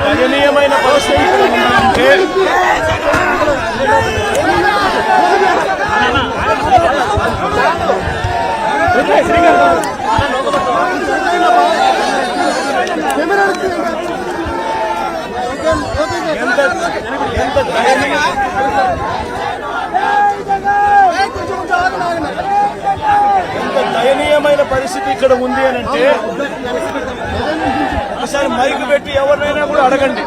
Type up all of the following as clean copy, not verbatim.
దయనీయమైన పరిస్థితి ఎంత దయనీయమైన పరిస్థితి ఇక్కడ ఉంది అని అంటే ఒకసారి మైకు పెట్టి ఎవరినైనా కూడా అడగండి.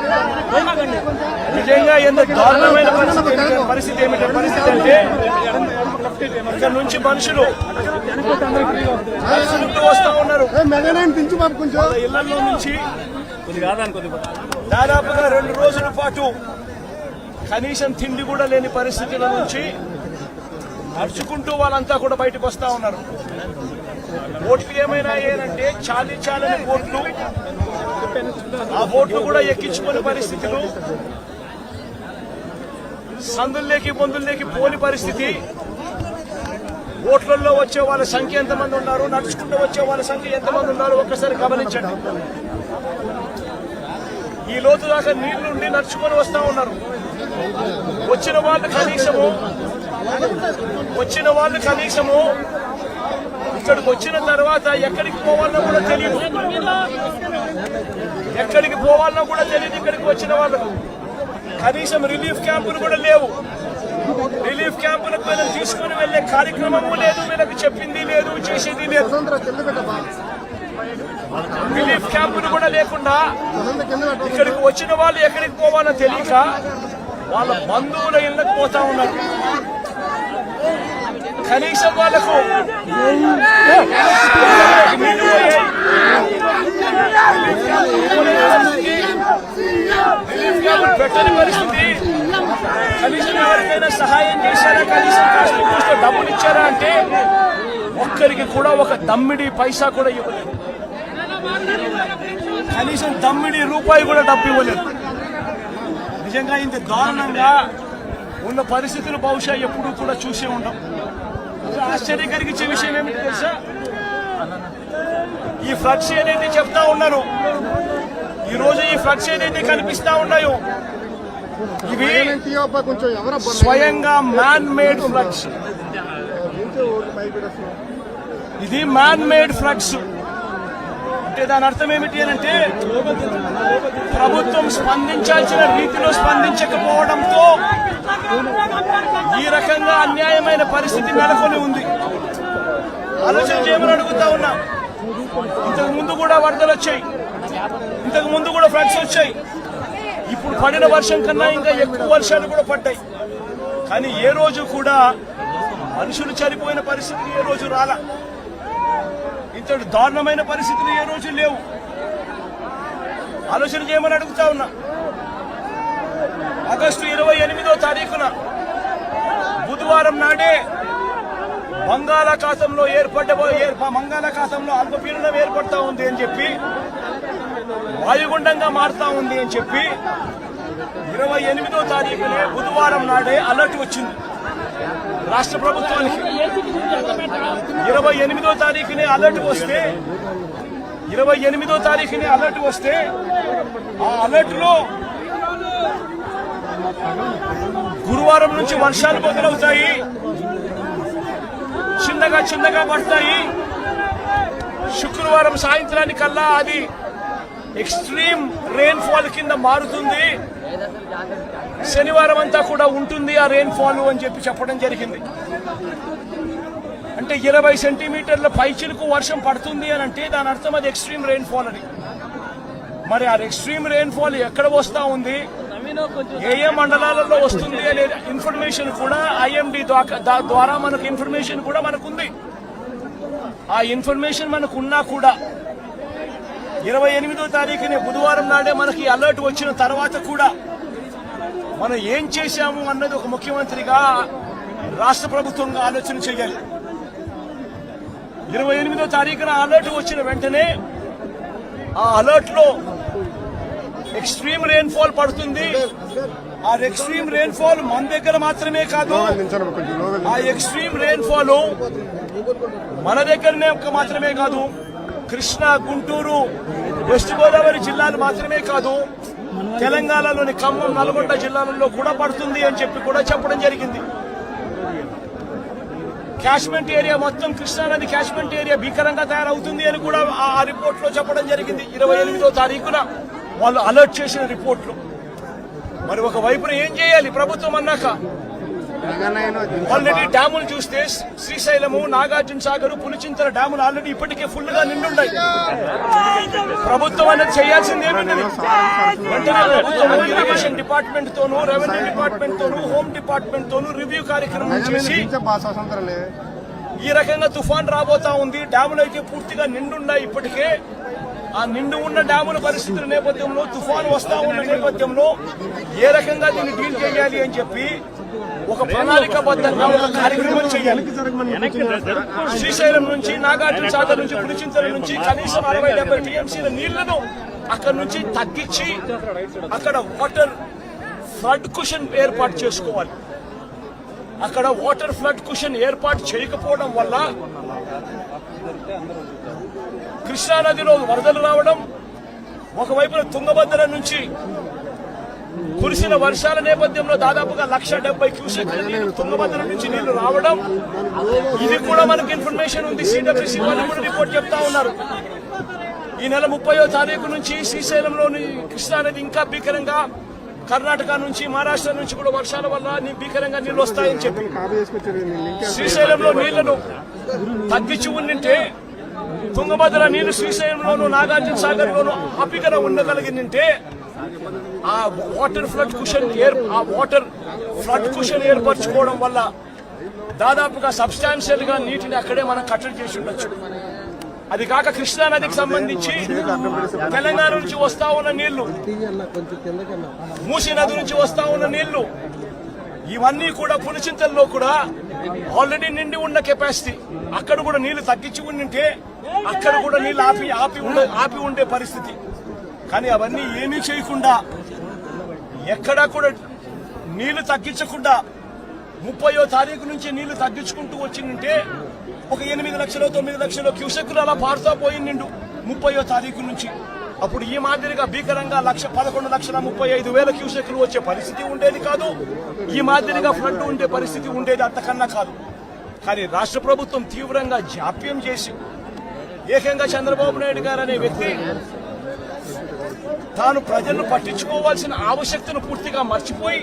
నిజంగా ఎంత దారుణమైన పరిస్థితి అంటే ఇక్కడ నుంచి మనుషులు వస్తా ఉన్నారు. ఇళ్లలో నుంచి దాదాపుగా 2 రోజుల పాటు కనీసం తిండి కూడా లేని పరిస్థితుల నుంచి నడుచుకుంటూ వాళ్ళంతా కూడా బయటకు వస్తా ఉన్నారు. ఓట్లు ఏమైనా ఏనంటే చాలని ఓట్లు, ఆ ఓట్లు కూడా ఎక్కించుకునే పరిస్థితులు, సందుల్లోకి బొందుల్లోకి పోని పరిస్థితి. ఓట్లలో వచ్చే వాళ్ళ సంఖ్య ఎంతమంది ఉన్నారు, నడుచుకుంటూ వచ్చే వాళ్ళ సంఖ్య ఎంతమంది ఉన్నారు ఒక్కసారి గమనించండి. ఈ లోతు దాకా నీళ్లుండి నడుచుకొని వస్తా ఉన్నారు. వచ్చిన వాళ్ళు కనీసము ఇక్కడికి వచ్చిన తర్వాత ఎక్కడికి పోవాలన్నా కూడా తెలియదు. ఇక్కడికి వచ్చిన వాళ్ళకు కనీసం రిలీఫ్ క్యాంపులు కూడా లేవు. రిలీఫ్ క్యాంపులకు వీళ్ళని తీసుకుని వెళ్లే కార్యక్రమము లేదు, వీళ్ళకి చెప్పింది లేదు, చేసేది లేదు. రిలీఫ్ క్యాంపులు కూడా లేకుండా ఇక్కడికి వచ్చిన వాళ్ళు ఎక్కడికి పోవాలో తెలియక వాళ్ళ బంధువుల ఇళ్ళకి పోతా ఉన్నారు. కనీసం వాళ్లకు పెట్టని పరిస్థితి. కనీసం ఎవరికైనా సహాయం చేశారా, కనీసం కాస్త డబ్బులు ఇచ్చారా అంటే ఒక్కరికి కూడా ఒక దమ్మిడి పైసా కూడా ఇవ్వలేదు. కనీసం దమ్మిడి రూపాయి కూడా డబ్బు ఇవ్వలేదు. నిజంగా ఇంత దారుణంగా ఉన్న పరిస్థితులు బహుశా ఎప్పుడూ కూడా చూసే ఉంటాం. ఆశ్చర్యం కలిగించే విషయం ఏమిటి తెలుసా, ఈ ఫ్లడ్స్ ఏదైతే చెప్తా ఉన్నారు, ఈ రోజు ఈ ఫ్లడ్స్ ఏదైతే కనిపిస్తా ఉన్నాయో ఇవి స్వయంగా మ్యాన్ మేడ్ ఫ్లడ్స్. ఇది మ్యాన్ మేడ్ ఫ్లడ్స్ అంటే దాని అర్థం ఏమిటి అంటే ప్రభుత్వం స్పందించాల్సిన రీతిలో స్పందించకపోవడంతో ఈ రకంగా అన్యాయమైన పరిస్థితి నెలకొని ఉంది. ఆలోచన చేయమని అడుగుతా ఉన్నా. ఇంతకు ముందు కూడా వరదలు వచ్చాయి, ఇంతకు ముందు కూడా ఫ్లడ్స్ వచ్చాయి. ఇప్పుడు పడిన వర్షం కన్నా ఇంకా ఎక్కువ వర్షాలు కూడా పడ్డాయి. కానీ ఏ రోజు కూడా మనుషులు చనిపోయిన పరిస్థితులు ఏ రోజు రాలా. ఇంతటి దారుణమైన పరిస్థితులు ఏ రోజు లేవు. ఆలోచన చేయమని అడుగుతా ఉన్నా. ఆగస్టు 28వ తారీఖున బుధవారం నాడే బంగాళాఖాతంలో అల్పపీడనం ఏర్పడతా ఉంది అని చెప్పి, వాయుగుండంగా మారుతా ఉంది అని చెప్పి 28వ తారీఖునే బుధవారం నాడే అలర్ట్ వచ్చింది రాష్ట్ర ప్రభుత్వానికి. 28వ తారీఖునే అలర్ట్ వస్తే ఆ అలర్ట్ లో గురువారం నుంచి వర్షాలు మొదలవుతాయి, చిన్నగా పడతాయి. శుక్రవారం సాయంత్రానికల్లా అది ఎక్స్ట్రీమ్ రెయిన్ ఫాల్ కింద మారుతుంది, శనివారం అంతా కూడా ఉంటుంది ఆ రెయిన్ ఫాల్ అని చెప్పి చెప్పడం జరిగింది. అంటే 20 సెంటీమీటర్ల పైచిలకు వర్షం పడుతుంది అని అంటే దాని అర్థం అది ఎక్స్ట్రీమ్ రెయిన్ ఫాల్ అని. మరి ఆ ఎక్స్ట్రీమ్ రెయిన్ ఫాల్ ఎక్కడ వస్తా ఉంది, ఏ మండలాలలో వస్తుంది అనే ఇన్ఫర్మేషన్ కూడా ఐఎండీ ద్వారా మనకు ఇన్ఫర్మేషన్ కూడా మనకుంది. ఆ ఇన్ఫర్మేషన్ మనకున్నా కూడా 28వ తారీఖునే బుధవారం నాడే మనకి అలర్ట్ వచ్చిన తర్వాత కూడా మనం ఏం చేశాము అన్నది ఒక ముఖ్యమంత్రిగా రాష్ట్ర ప్రభుత్వంగా ఆలోచన చేయాలి. 28వ తారీఖున అలర్ట్ వచ్చిన వెంటనే ఆ అలర్ట్ లో ఎక్స్ట్రీమ్ రెయిన్ఫాల్ పడుతుంది. ఆ ఎక్స్ట్రీమ్ రెయిన్ఫాల్ మన దగ్గర మాత్రమే కాదు, ఆ ఎక్స్ట్రీమ్ రెయిన్ఫాల్ మన దగ్గరనే మాత్రమే కాదు, కృష్ణా, గుంటూరు, వెస్ట్ గోదావరి జిల్లాలు మాత్రమే కాదు, తెలంగాణలోని ఖమ్మం, నల్గొండ జిల్లాలలో కూడా పడుతుంది అని చెప్పి కూడా చెప్పడం జరిగింది. క్యాష్మెంట్ ఏరియా మొత్తం కృష్ణానది క్యాష్మెంట్ ఏరియా భీకరంగా తయారవుతుంది అని కూడా ఆ రిపోర్ట్ లో చెప్పడం జరిగింది. 28వ తారీఖున వాళ్ళు అలర్ట్ చేసిన రిపోర్ట్లు. మరి ఒక వైపున ఏం చేయాలి ప్రభుత్వం అన్నాక? ఆల్రెడీ డ్యాములు చూస్తే శ్రీశైలము, నాగార్జున సాగర్, పులిచింతల డ్యాములు ఆల్రెడీ ఇప్పటికే ఫుల్ గా నిండున్నాయి. ప్రభుత్వం అనేది చేయాల్సింది ఏముంది? వెంటనే ప్రభుత్వం ఇరిగేషన్ డిపార్ట్మెంట్ తోనూ, రెవెన్యూ డిపార్ట్మెంట్ తోనూ, హోమ్ డిపార్ట్మెంట్ తోనూ రివ్యూ కార్యక్రమం చేసి ఈ రకంగా తుఫాన్ రాబోతా ఉంది, డ్యాములు అయితే పూర్తిగా నిండున్నాయి ఇప్పటికే, ఆ నిండు ఉన్న డ్యాముల పరిస్థితుల నేపథ్యంలో, తుఫాను వస్తా ఉన్న నేపథ్యంలో ఏ రకంగా దీన్ని డీల్ చేయాలి అని చెప్పి ఒక ప్రణాళికాబద్ధంగా ఒక కార్యక్రమం చేయాలి. శ్రీశైలం నుంచి, నాగార్జున సాగర్ నుంచి, పులిచింతల నుంచి కనీసం 60-70 టీఎంసీల నీళ్లను అక్కడ నుంచి తగ్గించి అక్కడ వాటర్ ఫ్లడ్ కుషన్ ఏర్పాటు చేసుకోవాలి. అక్కడ వాటర్ ఫ్లడ్ కుషన్ ఏర్పాటు చేయకపోవడం వల్ల కృష్ణానదిలో వరదలు రావడం, ఒకవైపున తుంగభద్ర నుంచి కురిసిన వర్షాల నేపథ్యంలో దాదాపుగా 170 క్యూసెక్ల నీళ్లు తుంగభద్ర నుంచి నీళ్లు రావడం, ఇది కూడా మనకు ఇన్ఫర్మేషన్ ఉంది. సిడబ్ల్యూసీ వాళ్ళు కూడా రిపోర్ట్ చెప్తా ఉన్నారు. ఈ నెల 30వ తారీఖు నుంచి శ్రీశైలంలోని కృష్ణానది ఇంకా భీకరంగా, కర్ణాటక నుంచి, మహారాష్ట్ర నుంచి కూడా వర్షాల వల్ల భీకరంగా నీళ్లు వస్తాయని చెప్పి శ్రీశైలంలో నీళ్లను తగ్గించి ఉండింటే, తుంగభద్ర నీళ్లు శ్రీశైలంలోను, నాగార్జున సాగర్ లోను అపికన ఉండగలిగిందంటే ఆ వాటర్ ఫ్లడ్ కుషన్ ఏర్పరచుకోవడం వల్ల దాదాపుగా సబ్స్టాన్షియల్ గా నీటిని అక్కడే మనం కట్టడి చేసి ఉండొచ్చు. అది కాక కృష్ణా నదికి సంబంధించి తెలంగాణ నుంచి వస్తా ఉన్న నీళ్లు, మూసీ నది నుంచి వస్తా ఉన్న నీళ్లు, ఇవన్నీ కూడా పులిచింతల్లో కూడా ఆల్రెడీ నిండి ఉన్న కెపాసిటీ. అక్కడ కూడా నీళ్లు తగ్గించి ఉండింటే అక్కడ కూడా నీళ్లు ఆపి ఉండే పరిస్థితి. కానీ అవన్నీ ఏమీ చేయకుండా, ఎక్కడా కూడా నీళ్లు తగ్గించకుండా 30వ తారీఖు నుంచి నీళ్లు తగ్గించుకుంటూ వచ్చిందంటే ఒక 8 లక్షలు 9 లక్షల క్యూసెక్కులు అలా పారుతా పోయిండు 30వ తారీఖు నుంచి. అప్పుడు ఈ మాదిరిగా భీకరంగా 11,35,000 క్యూసెక్కులు వచ్చే పరిస్థితి ఉండేది కాదు. ఈ మాదిరిగా ఫ్లడ్ ఉండే పరిస్థితి ఉండేది అంతకన్నా కాదు. కానీ రాష్ట్ర ప్రభుత్వం తీవ్రంగా జాప్యం చేసి, ఏకంగా చంద్రబాబు నాయుడు గారు అనే వ్యక్తి తాను ప్రజలను పట్టించుకోవాల్సిన ఆవశ్యకతను పూర్తిగా మర్చిపోయి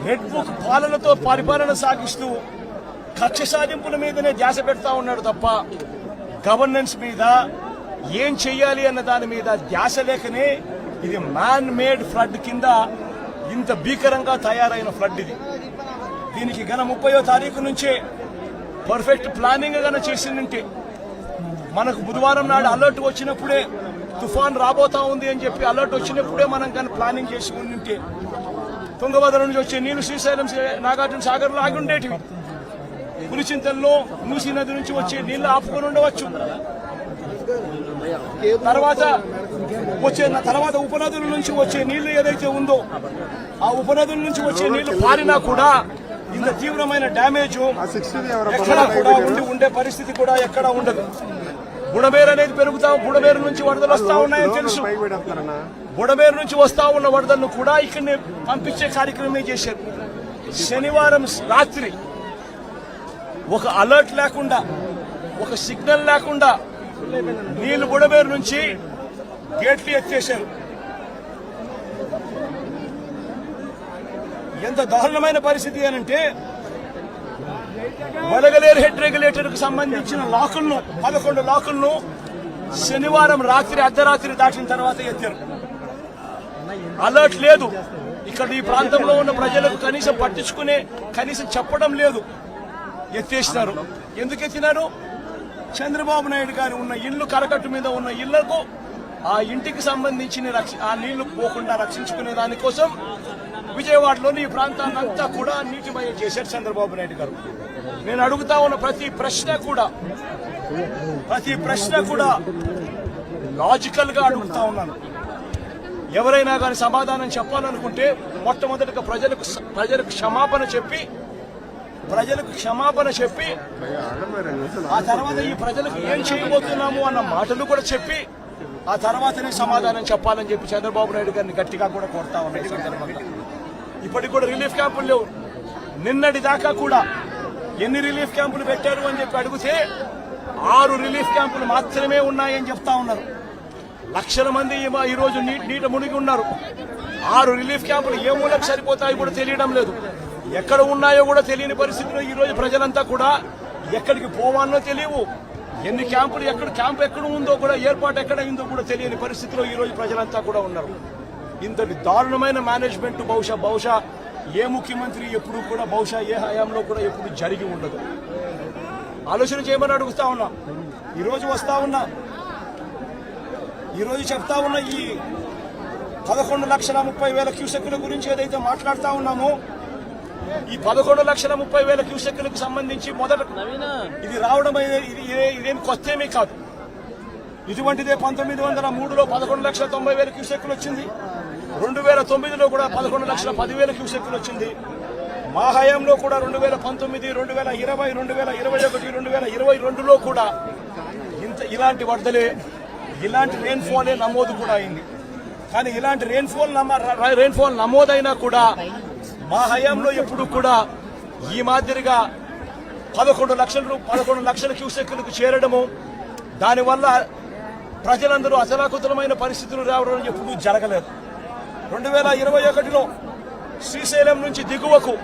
రెడ్ బుక్ పాలనతో పరిపాలన సాగిస్తూ కక్ష సాధింపుల మీదనే ధ్యాస పెడతా ఉన్నాడు తప్ప గవర్నెన్స్ మీద, ఏం చెయ్యాలి అన్న దాని మీద ధ్యాస లేకనే ఇది మ్యాన్ మేడ్ ఫ్లడ్ కింద ఇంత భీకరంగా తయారైన ఫ్లడ్ ఇది. దీనికి గన 30వ తారీఖు నుంచే పర్ఫెక్ట్ ప్లానింగ్ గన చేసిందంటే, మనకు బుధవారం నాడు అలర్ట్ వచ్చినప్పుడే తుఫాన్ రాబోతా ఉంది అని చెప్పి అలర్ట్ వచ్చినప్పుడే మనం కానీ ప్లానింగ్ చేసి ఉంటే తుంగభద్ర నుంచి వచ్చే నీళ్లు శ్రీశైలం, నాగార్జున సాగర్ లో ఆగి ఉండేటివి. పులిచింతల్లో మూసీ నది నుంచి వచ్చే నీళ్లు ఆపుకొని ఉండవచ్చు. తర్వాత ఉపనదుల నుంచి వచ్చే నీళ్లు ఏదైతే ఉందో, ఆ ఉపనదుల నుంచి వచ్చే నీళ్లు పారినా కూడా ఇంత తీవ్రమైన డ్యామేజ్ ఎక్కడా కూడా ఉండే పరిస్థితి కూడా ఎక్కడా ఉండదు. బుడమేరు అనేది బుడమేరు నుంచి వరదలు వస్తా ఉన్నాయని తెలుసు. బుడమేరు నుంచి వస్తా ఉన్న వరదలను కూడా ఇక్కడనే పంపించే కార్యక్రమం చేశారు. శనివారం రాత్రి ఒక అలర్ట్ లేకుండా, ఒక సిగ్నల్ లేకుండా నీళ్లు బుడమేరు నుంచి గేట్లు ఎత్తేశారు. ఎంత దారుణమైన పరిస్థితి అనంటే, వలగలేరు హెడ్ రెగ్యులేటర్ కు సంబంధించిన లాకులను 11 లాకులను శనివారం రాత్రి అర్ధరాత్రి దాటిన తర్వాత ఎత్తారు. అలర్ట్ లేదు. ఇక్కడ ఈ ప్రాంతంలో ఉన్న ప్రజలకు కనీసం చెప్పడం లేదు. ఎత్తేసినారు. ఎందుకు ఎత్తినారు? చంద్రబాబు నాయుడు గారు ఉన్న ఇల్లు, కరకట్టు మీద ఉన్న ఇళ్లకు ఆ ఇంటికి సంబంధించిన ఆ నీళ్లు పోకుండా రక్షించుకునే దానికోసం విజయవాడలోని ఈ ప్రాంతాన్నంతా కూడా నీటిమయం చేశారు చంద్రబాబు నాయుడు గారు. నేను అడుగుతా ఉన్న ప్రతి ప్రశ్న కూడా లాజికల్ గా అడుగుతా ఉన్నాను. ఎవరైనా కానీ సమాధానం చెప్పాలనుకుంటే మొట్టమొదటిగా ప్రజలకు క్షమాపణ చెప్పి ఆ తర్వాత ఈ ప్రజలకు ఏం చేయబోతున్నాము అన్న మాటలు కూడా చెప్పి ఆ తర్వాతనే సమాధానం చెప్పాలని చెప్పి చంద్రబాబు నాయుడు గారిని గట్టిగా కూడా కోరుతా ఉన్నాయి. ఈ సందర్భంగా ఇప్పటికి కూడా రిలీఫ్ క్యాంపులు లేవు. నిన్నటి దాకా కూడా ఎన్ని రిలీఫ్ క్యాంపులు పెట్టారు అని చెప్పి అడిగితే 6 రిలీఫ్ క్యాంపులు మాత్రమే ఉన్నాయని చెప్తా ఉన్నారు. లక్షల మంది ఈరోజు నీట మునిగి ఉన్నారు. 6 రిలీఫ్ క్యాంపులు ఏ మూలకు సరిపోతాయో కూడా తెలియడం లేదు. ఎక్కడ ఉన్నాయో కూడా తెలియని పరిస్థితిలో ఈ రోజు ప్రజలంతా కూడా ఎక్కడికి పోవాలో తెలియవు. ఎన్ని క్యాంపులు క్యాంప్ ఎక్కడ ఉందో కూడా ఏర్పాటు ఎక్కడ అయిందో కూడా తెలియని పరిస్థితిలో ఈ రోజు ప్రజలంతా కూడా ఉన్నారు. ఇంతటి దారుణమైన మేనేజ్మెంట్ బహుశా ఏ ముఖ్యమంత్రి ఎప్పుడు కూడా ఏ హయాంలో కూడా ఎప్పుడు జరిగి ఉండదు. ఆలోచన చేయమని అడుగుతా ఉన్నా. ఈరోజు చెప్తా ఉన్న ఈ 11,30,000 క్యూసెక్కుల గురించి ఏదైతే మాట్లాడుతా ఉన్నామో ఈ 11,30,000 క్యూసెక్కులకు సంబంధించి మొదట ఇది రావడం ఇదేం కొత్తేమీ కాదు. ఇటువంటిదే 1903లో 11,90,000 క్యూసెక్కులు వచ్చింది. 2009లో కూడా 11,10,000 క్యూసెక్కులు వచ్చింది. మా హయాంలో కూడా 2019, 2020, 2021, 2022లో కూడా ఇలాంటి వరదలే ఇలాంటి రెయిన్ఫాలే నమోదు కూడా అయింది. కానీ ఇలాంటి రెయిన్ఫాల్ నమోదైనా కూడా మా హయాంలో ఎప్పుడు కూడా ఈ మాదిరిగా 11 లక్షల క్యూసెక్కులకు చేరడము, దానివల్ల ప్రజలందరూ అసలాకుతలమైన పరిస్థితులు రావడం ఎప్పుడూ జరగలేదు. 2021లో శ్రీశైలం నుంచి దిగువకు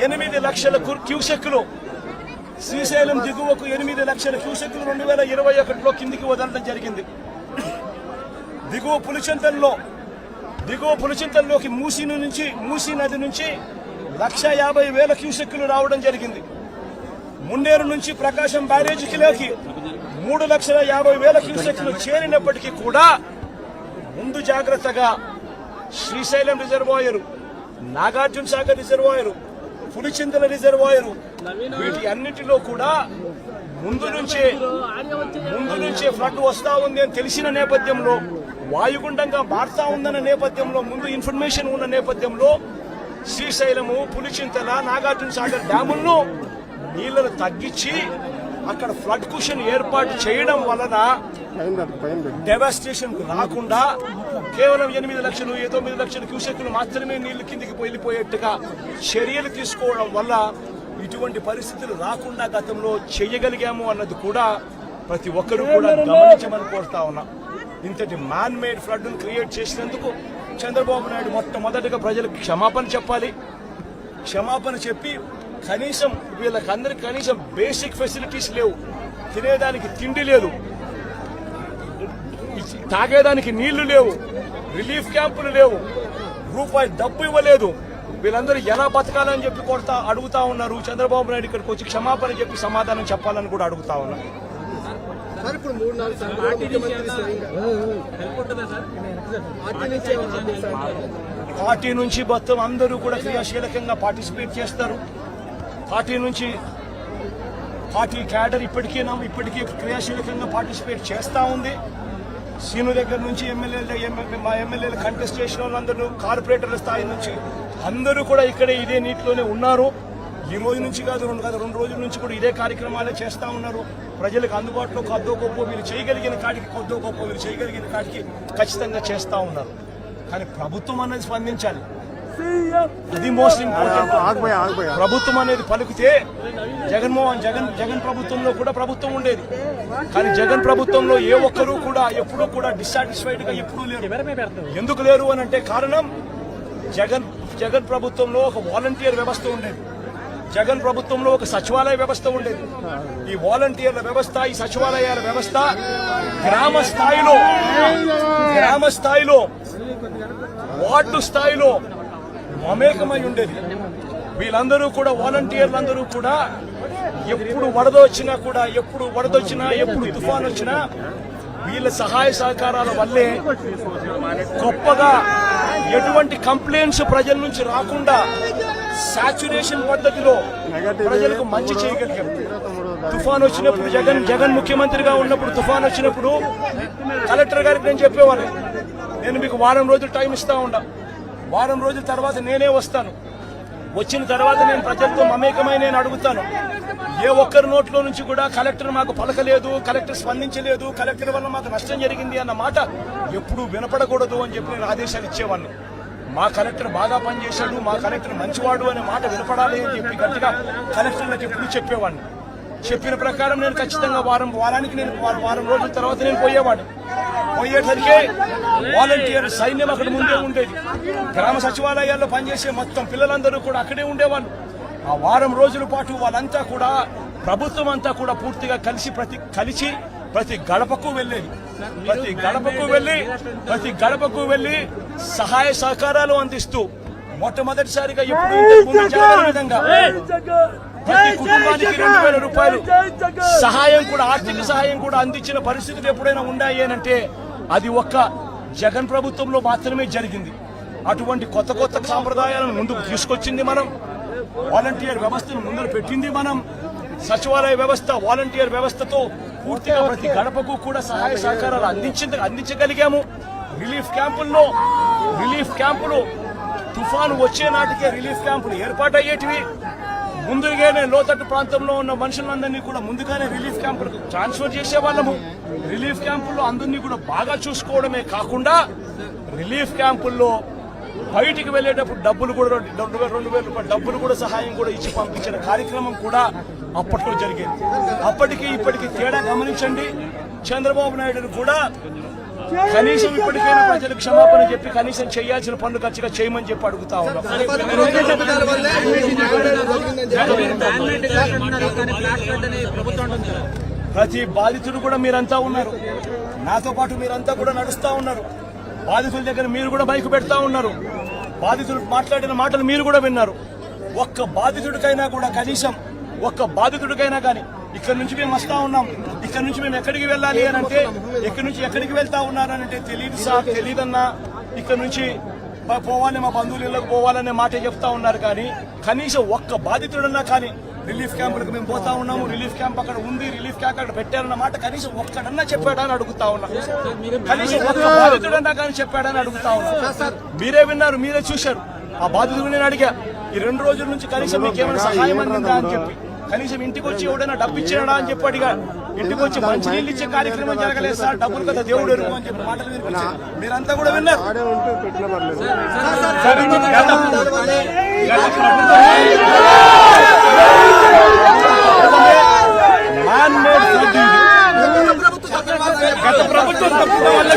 8 లక్షల క్యూసెక్కులు, శ్రీశైలం దిగువకు 8 లక్షల క్యూసెక్కులు 2021లో కిందికి వదలడం జరిగింది. దిగువ పులిచింతల్లోకి మూసీ నది నుంచి 1,50,000 క్యూసెక్కులు రావడం జరిగింది. మున్నేరు నుంచి ప్రకాశం బ్యారేజీకి 3,50,000 క్యూసెక్కులు చేరినప్పటికీ కూడా ముందు జాగ్రత్తగా Srisailam reservoir, Nagarjuna Sagar reservoir, Pulichintala reservoir వీటి అన్నిటిలో కూడా ముందు నుంచే ఫ్లడ్ వస్తా ఉంది అని తెలిసిన నేపథ్యంలో, వాయుగుండంగా మారుతా ఉందన్న నేపథ్యంలో, ముందు ఇన్ఫర్మేషన్ ఉన్న నేపథ్యంలో శ్రీశైలము, పులిచింతల, నాగార్జున సాగర్ డ్యాములను నీళ్లను తగ్గించి అక్కడ ఫ్లడ్ కుషన్ ఏర్పాటు చేయడం వలన డెవాస్టేషన్ రాకుండా కేవలం 8 లక్షలు 9 లక్షల క్యూసెక్కులు మాత్రమే నీళ్లు కిందికి వెళ్ళిపోయేట్టుగా చర్యలు తీసుకోవడం వల్ల ఇటువంటి పరిస్థితులు రాకుండా గతంలో చేయగలిగాము అన్నది కూడా ప్రతి ఒక్కరూ కూడా గమనించమని కోరుతా ఉన్నా. ఇంతటి మ్యాన్ మేడ్ ఫ్లడ్ ను క్రియేట్ చేసినందుకు చంద్రబాబు నాయుడు మొట్టమొదటిగా ప్రజలకు క్షమాపణ చెప్పాలి. క్షమాపణ చెప్పి కనీసం వీళ్ళకందరికి కనీసం బేసిక్ ఫెసిలిటీస్ లేవు. తినేదానికి తిండి లేదు, తాగేదానికి నీళ్లు లేవు, రిలీఫ్ క్యాంపులు లేవు, రూపాయి డబ్బు ఇవ్వలేదు. వీళ్ళందరూ ఎలా బతకాలని చెప్పి అడుగుతా ఉన్నారు. చంద్రబాబు నాయుడు ఇక్కడికి వచ్చి క్షమాపణ చెప్పి సమాధానం చెప్పాలని కూడా అడుగుతా ఉన్నారు. పార్టీ నుంచి మొత్తం అందరూ కూడా క్రియాశీలకంగా పార్టిసిపేట్ చేస్తారు. పార్టీ క్యాడర్ ఇప్పటికీ క్రియాశీలకంగా పార్టిసిపేట్ చేస్తూ ఉంది. సీను దగ్గర నుంచి మా ఎమ్మెల్యేలు కంటెస్ట్ చేసిన వాళ్ళందరూ, కార్పొరేటర్ల స్థాయి నుంచి అందరూ కూడా ఇదే నీటిలోనే ఉన్నారు. ఈ రోజు నుంచి కాదు 2 రోజుల నుంచి కూడా ఇదే కార్యక్రమాలే చేస్తా ఉన్నారు. ప్రజలకు అందుబాటులో కొద్దో గొప్ప వీళ్ళు చేయగలిగిన కాడికి ఖచ్చితంగా చేస్తా ఉన్నారు. కానీ ప్రభుత్వం అనేది స్పందించాలి. అది మోస్ట్ ఇంపార్టెంట్. ప్రభుత్వం అనేది పలికితే జగన్ ప్రభుత్వంలో కూడా ప్రభుత్వం ఉండేది. కానీ జగన్ ప్రభుత్వంలో ఏ ఒక్కరూ కూడా ఎప్పుడూ కూడా డిస్సాటిస్ఫైడ్ గా ఎప్పుడూ లేరు. ఎందుకు లేరు అని అంటే కారణం జగన్ ప్రభుత్వంలో ఒక వాలంటీర్ వ్యవస్థ ఉండేది. జగన్ ప్రభుత్వంలో ఒక సచివాలయ వ్యవస్థ ఉండేది. ఈ వాలంటీర్ల వ్యవస్థ, ఈ సచివాలయాల వ్యవస్థ గ్రామ స్థాయిలో వార్డు స్థాయిలో మమేకమై ఉండేది. వీళ్ళందరూ కూడా వాలంటీర్లందరూ కూడా ఎప్పుడు వరద వచ్చినా ఎప్పుడు తుఫాన్ వచ్చినా వీళ్ళ సహాయ సహకారాల వల్లే గొప్పగా ఎటువంటి కంప్లైంట్స్ ప్రజల నుంచి రాకుండా సాచురేషన్ పద్ధతిలో ప్రజలకు మంచి చేయగలిగాం. తుఫాన్ వచ్చినప్పుడు జగన్ ముఖ్యమంత్రిగా ఉన్నప్పుడు తుఫాన్ వచ్చినప్పుడు కలెక్టర్ గారికి నేను చెప్పేవాడిని, నేను మీకు వారం రోజులు టైం ఇస్తా ఉన్నా, వారం రోజుల తర్వాత నేనే వస్తాను, వచ్చిన తర్వాత నేను ప్రజలతో మమేకమై నేను అడుగుతాను. ఏ ఒక్కరి నోట్లో నుంచి కూడా కలెక్టర్ మాకు పలకలేదు, కలెక్టర్ స్పందించలేదు, కలెక్టర్ వల్ల మాకు నష్టం జరిగింది అన్న మాట ఎప్పుడూ వినపడకూడదు అని చెప్పి నేను ఆదేశాలు ఇచ్చేవాడిని. మా కలెక్టర్ బాగా పనిచేశాడు, మా కలెక్టర్ మంచివాడు అనే మాట వినపడాలి అని చెప్పి గట్టిగా కలెక్టర్లకు ఎప్పుడు చెప్పేవాడిని. చెప్పిన ప్రకారం నేను ఖచ్చితంగా వారానికి నేను వారం రోజుల తర్వాత నేను పోయేసరికి వాలంటీర్ సైన్యం అక్కడ ముందే ఉండేది. గ్రామ సచివాలయాల్లో పనిచేసే మొత్తం పిల్లలందరూ కూడా అక్కడే ఉండేవాళ్ళు. ఆ వారం రోజుల పాటు వాళ్ళంతా కూడా ప్రభుత్వం అంతా కూడా పూర్తిగా కలిసి ప్రతి గడపకు వెళ్ళేది. ప్రతి గడపకు వెళ్లి సహాయ సహకారాలు అందిస్తూ మొట్టమొదటిసారిగా ఎప్పుడు జరగని విధంగా ప్రతి కుటుంబానికి 2,000 రూపాయలు సహాయం కూడా, ఆర్థిక సహాయం కూడా అందించిన పరిస్థితులు ఎప్పుడైనా ఉన్నాయి అంటే అది ఒక్క జగన్ ప్రభుత్వంలో మాత్రమే జరిగింది. అటువంటి కొత్త సాంప్రదాయాలను ముందుకు తీసుకొచ్చింది మనం, వాలంటీర్ వ్యవస్థను ముందర పెట్టింది మనం. సచివాలయ వ్యవస్థ, వాలంటీర్ వ్యవస్థతో పూర్తిగా ప్రతి గడపకు కూడా సహాయ సహకారాలు అందించగలిగాము. రిలీఫ్ క్యాంపులు తుఫాను వచ్చే నాటికే రిలీఫ్ క్యాంపులు ఏర్పాటయ్యేటివి. ముందుగానే లోతట్టు ప్రాంతంలో ఉన్న మనుషులందరినీ కూడా ముందుగానే రిలీఫ్ క్యాంపులకు ట్రాన్స్ఫర్ చేసేవాళ్ళము. రిలీఫ్ క్యాంపుల్లో అందరినీ కూడా బాగా చూసుకోవడమే కాకుండా రిలీఫ్ క్యాంపుల్లో బయటికి వెళ్లేటప్పుడు డబ్బులు కూడా 2,000 రూపాయలు డబ్బులు కూడా సహాయం కూడా ఇచ్చి పంపించిన కార్యక్రమం కూడా అప్పట్లో జరిగేది. అప్పటికి ఇప్పటికి తేడా గమనించండి. చంద్రబాబు నాయుడు కూడా కనీసం ఇప్పటికైనా ప్రజలకు క్షమాపణ చెప్పి కనీసం చేయాల్సిన పనులు ఖచ్చితంగా చేయమని చెప్పి అడుగుతా ఉన్నాం. ప్రతి బాధితుడు కూడా మీరంతా ఉన్నారు, నాతో పాటు మీరంతా కూడా నడుస్తా ఉన్నారు. బాధితుల దగ్గర మీరు కూడా బైక్ పెడతా ఉన్నారు, బాధితులు మాట్లాడిన మాటలు మీరు కూడా విన్నారు. ఒక్క బాధితుడికైనా కానీ ఇక్కడ నుంచి మేము వస్తా ఉన్నాం, ఇక్కడ నుంచి మేము ఎక్కడికి వెళ్ళాలి అని అంటే, ఎక్కడి నుంచి ఎక్కడికి వెళ్తా ఉన్నారనంటే తెలియదు సార్, తెలియదన్నా, ఇక్కడ నుంచి పోవాలి, మా బంధువుల ఇళ్ళకు పోవాలనే మాట చెప్తా ఉన్నారు. కానీ కనీసం ఒక్క బాధితుడన్నా కానీ రిలీఫ్ క్యాంపులకు మేము పోతా ఉన్నాము, రిలీఫ్ క్యాంప్ అక్కడ ఉంది, రిలీఫ్ క్యాంప్ అక్కడ పెట్టారన్న మాట కనీసం ఒక్కడన్నా చెప్పాడని అడుగుతా ఉన్నా. కనీసం ఒక్క బాధితుడన్నా కానీ చెప్పాడని అడుగుతా ఉన్నా. మీరే విన్నారు, మీరే చూశారు. ఆ బాధితుడు నేను అడిగా, ఈ 2 రోజుల నుంచి కనీసం మీకేమైనా సహాయం అందిందా అని చెప్పి, కనీసం ఇంటికి వచ్చి ఎవడైనా డబ్బు ఇచ్చాడా అని చెప్పి అడిగా. ఇంటికి వచ్చి మంచి నీళ్ళు ఇచ్చే కార్యక్రమం జరగలేదు సార్, డబ్బులు కదా దేవుడు ఎరుగు అని చెప్పి మాటలు వినిపించారు. మీరంతా కూడా విన్నారు. గత ప్రభుత్వం తప్పుల వల్ల